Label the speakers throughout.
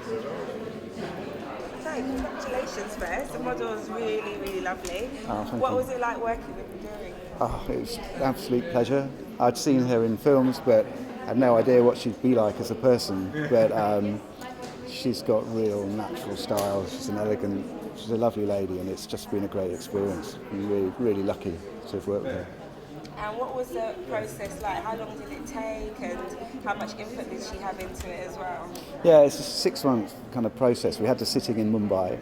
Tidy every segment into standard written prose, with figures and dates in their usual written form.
Speaker 1: So, congratulations first. The model was really, really lovely.
Speaker 2: Oh, thank
Speaker 1: What
Speaker 2: you.
Speaker 1: was it like working with Madhuri?
Speaker 2: Oh, it was an absolute pleasure. I'd seen her in films, but had no idea what she'd be like as a person. But she's got real natural style. She's a lovely lady, and it's just been a great experience. I'm really, really lucky to have worked with her.
Speaker 1: And what was the process like? How long did it take, and how much input did she have into it as well?
Speaker 2: Yeah, it's a 6 month kind of process. We had the sitting in Mumbai,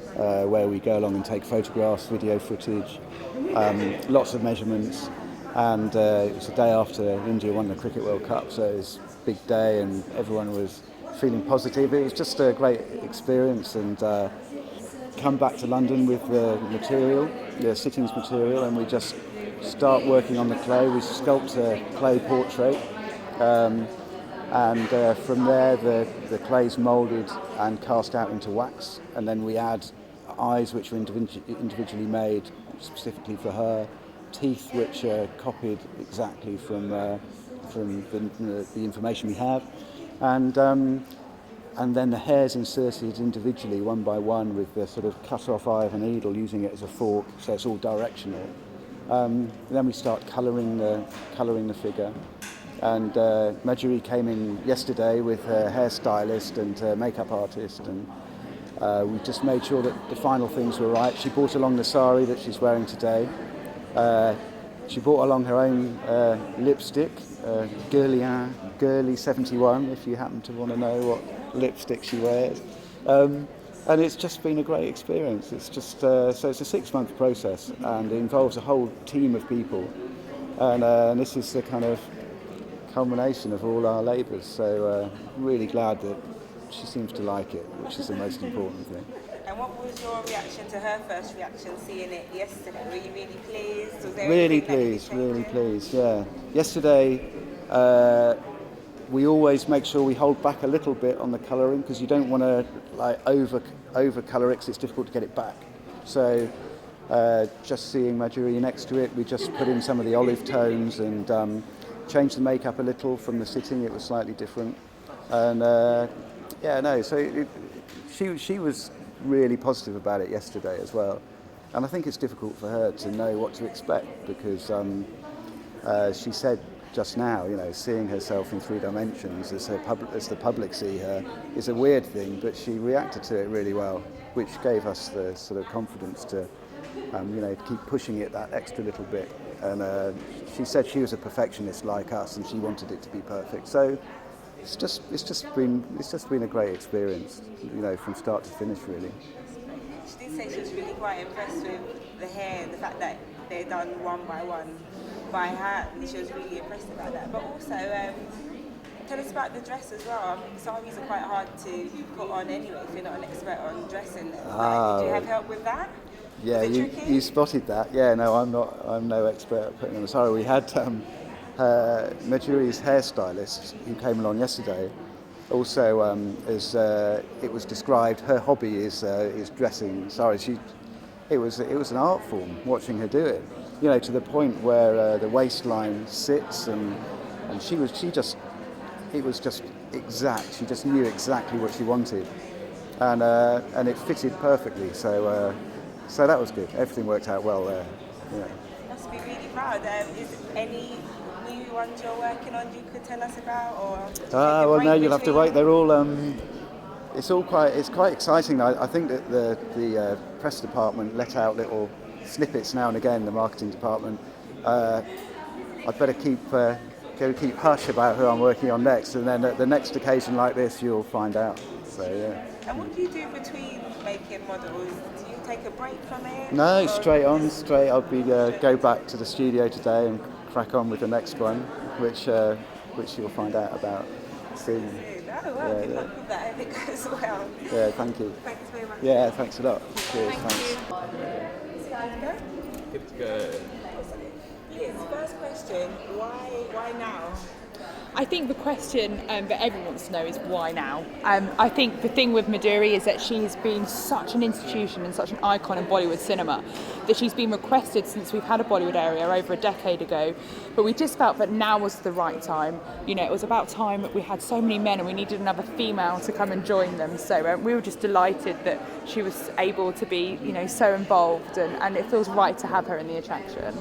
Speaker 2: where we go along and take photographs, video footage, lots of measurements, and it was the day after India won the Cricket World Cup, so it was a big day and everyone was feeling positive. It was just a great experience, and come back to London with the material, the sittings material, and we just start working on the clay. We sculpt a clay portrait. And from there, the clay's moulded and cast out into wax, and then we add eyes which are individually made specifically for her, teeth which are copied exactly from the information we have, and then the hairs inserted individually, one by one, with the sort of cut-off eye of a needle, using it as a fork, so it's all directional. Then we start colouring the figure. And Madhuri came in yesterday with her hairstylist and her makeup artist, and we just made sure that the final things were right. She brought along the sari that she's wearing today. She brought along her own lipstick, Girly 71, if you happen to want to know what lipstick she wears. And it's just been a great experience. It's just so it's a 6 month process, and it involves a whole team of people, and this is the kind of culmination of all our labours. So really glad that she seems to like it, which is the most important thing.
Speaker 1: And what was your reaction to her first reaction seeing it yesterday? Were you really pleased? Was there
Speaker 2: Really
Speaker 1: anything that you
Speaker 2: pleased,
Speaker 1: could
Speaker 2: really
Speaker 1: change?
Speaker 2: pleased. Yeah. Yesterday, we always make sure we hold back a little bit on the colouring, because you don't want to like over colour it, 'cause it's difficult to get it back. So just seeing Madhuri next to it, we just put in some of the olive tones and changed the makeup a little. From the sitting, it was slightly different, and so she was really positive about it yesterday as well. And I think it's difficult for her to know what to expect, because she said just now, seeing herself in 3 dimensions as the public see her is a weird thing, but she reacted to it really well, which gave us the sort of confidence to keep pushing it that extra little bit. And she said she was a perfectionist like us, and she wanted it to be perfect. So it's just been a great experience, from start to finish, really.
Speaker 1: She did say she was really quite impressed with the hair and the fact that they're done one by one by hand. She was really impressed about that. But also, tell us about the dress as well. Saris are quite hard to put on anyway if you're not an expert on dressing them. Did you have help with that?
Speaker 2: Yeah,
Speaker 1: Was it tricky?
Speaker 2: you spotted that. Yeah, no, I'm no expert at putting on a sari. We had Madhuri's hairstylist, who came along yesterday. Also, as it was described, her hobby is dressing saris. It was an art form watching her do it. To the point where the waistline sits, and it was just exact. She just knew exactly what she wanted, and it fitted perfectly. So that was good. Everything worked out well there. Yeah.
Speaker 1: Must be really proud. Is any new ones you're working on you could tell us about, or?
Speaker 2: Well, no, you'll have to wait. They're all. It's quite exciting. I think that the press department let out little snippets now and again. The marketing department. I'd better keep hush about who I'm working on next, and then at the next occasion like this, you'll find out. So yeah.
Speaker 1: And what do you do between making models? Do you take a break from it?
Speaker 2: No, straight. I'll be go back to the studio today and crack on with the next one, which you'll find out about soon.
Speaker 1: Oh, well, good luck with that. I hope it goes well.
Speaker 2: Yeah, thank you.
Speaker 1: Thanks very much.
Speaker 2: Yeah, thanks a lot. Cheers,
Speaker 1: Thank
Speaker 2: thanks.
Speaker 1: you.
Speaker 3: It's good.
Speaker 1: Yes, first question, why now?
Speaker 3: I think the question that everyone wants to know is why now? I think the thing with Madhuri is that she's been such an institution and such an icon in Bollywood cinema that she's been requested since we've had a Bollywood area over a decade ago. But we just felt that now was the right time. You know, it was about time that we had so many men and we needed another female to come and join them. So we were just delighted that she was able to be, you know, so involved, and it feels right to have her in the attraction.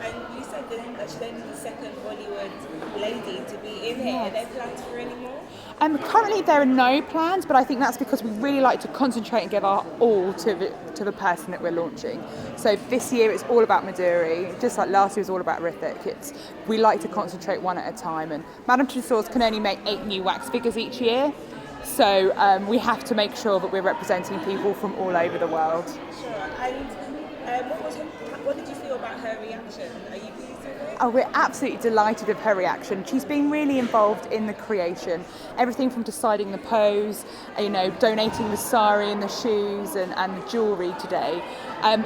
Speaker 1: And you said that she's only the second Bollywood lady to be in here. Are there plans for any more?
Speaker 3: Currently there are no plans, but I think that's because we really like to concentrate and give our all to the person that we're launching. So this year it's all about Madhuri, just like last year was all about Rithik. We like to concentrate one at a time, and Madame Tussards can only make 8 new wax figures each year. So we have to make sure that we're representing people from all over the world.
Speaker 1: Sure. And what did you feel about her reaction? Are you pleased with it?
Speaker 3: Oh, we're absolutely delighted with her reaction. She's been really involved in the creation. Everything from deciding the pose, you know, donating the sari and the shoes and the jewellery today.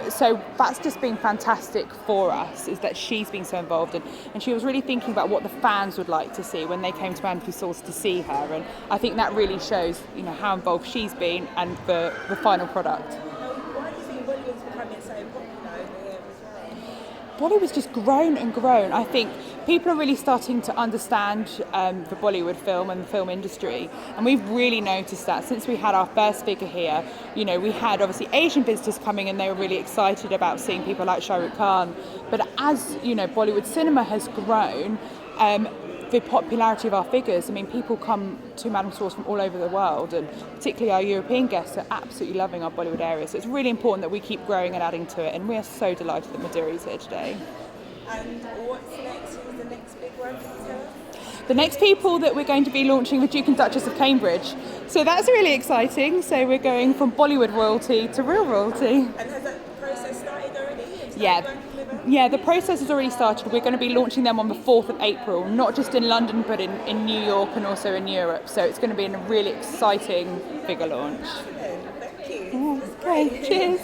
Speaker 3: So that's just been fantastic for us, is that she's been so involved and she was really thinking about what the fans would like to see when they came to Madame Tussards to see her, and I think that really shows, you know, how involved she's been and the final product.
Speaker 1: Why do you think Bollywood's becoming so popular over here as well?
Speaker 3: Bollywood's just grown and grown. I think people are really starting to understand the Bollywood film and the film industry, and we've really noticed that since we had our first figure here. You know, we had obviously Asian visitors coming and they were really excited about seeing people like Shah Rukh Khan, but as you know, Bollywood cinema has grown, the popularity of our figures, I mean, people come to Madame Tussards from all over the world, and particularly our European guests are absolutely loving our Bollywood area. So it's really important that we keep growing and adding to it, and we are so delighted that Madhuri's here today.
Speaker 1: And what's next? Who's the next big one? Can you tell us?
Speaker 3: The next people that we're going to be launching, the Duke and Duchess of Cambridge. So that's really exciting. So we're going from Bollywood royalty to real royalty.
Speaker 1: And has that process started already?
Speaker 3: Yeah, the process has already started. We're going to be launching them on the 4th of April, not just in London, but in New York and also in Europe. So it's going to be a really exciting figure launch.
Speaker 1: Thank you.
Speaker 3: Oh, great. Cheers.